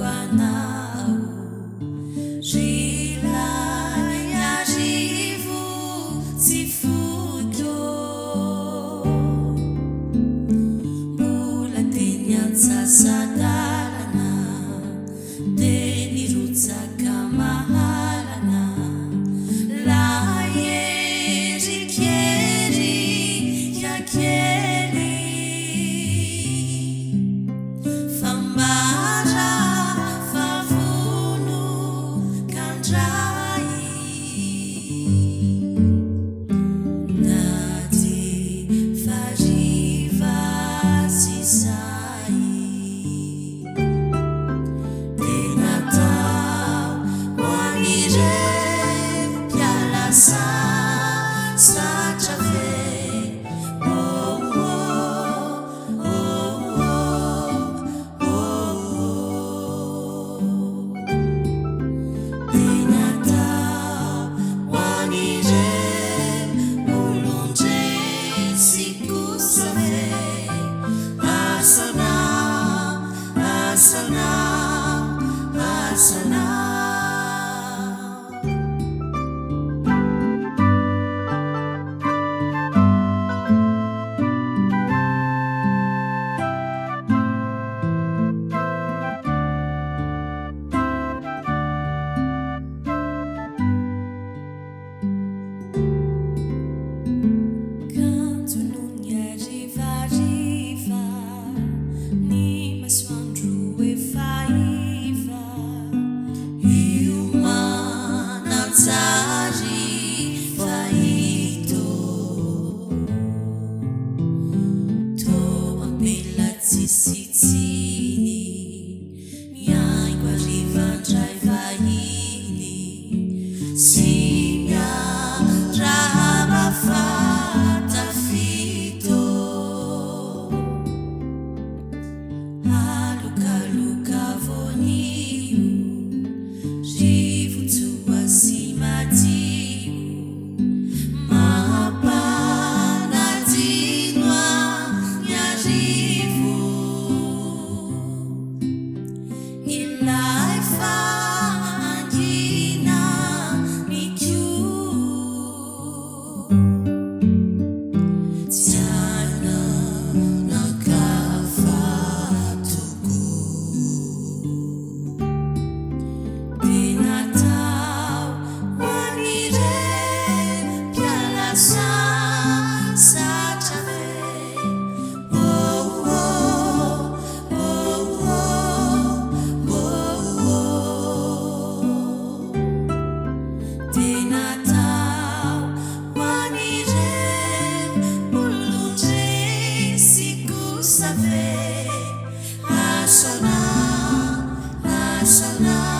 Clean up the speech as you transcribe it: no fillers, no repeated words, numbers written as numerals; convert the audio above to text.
anao rilay arivo tsy foto mbola teny antsasadalana dia nirotsaka mahalana laherikery kakely fambara favono kandray nady fariva sy zay dia natao ho an'ireny mpialasa zatra ve dia natao ho an'ireny olon-dresy kosa ve asanao asanao asanao kanto no ny arivariva ny masoandro efa iva io mananjary fahito toa ampela tsisitsiny miaingo arivandray vahiny sy miarahaba fatafito alokaloka vonio rivotsoa sy madio mampanadino ny arivo ilay fangina mikio tiana nakafatogo dia natao ho an'ireny mpialasa zatra ve dia natao ho an'ireny olon-dresy kosa ve asanao asanao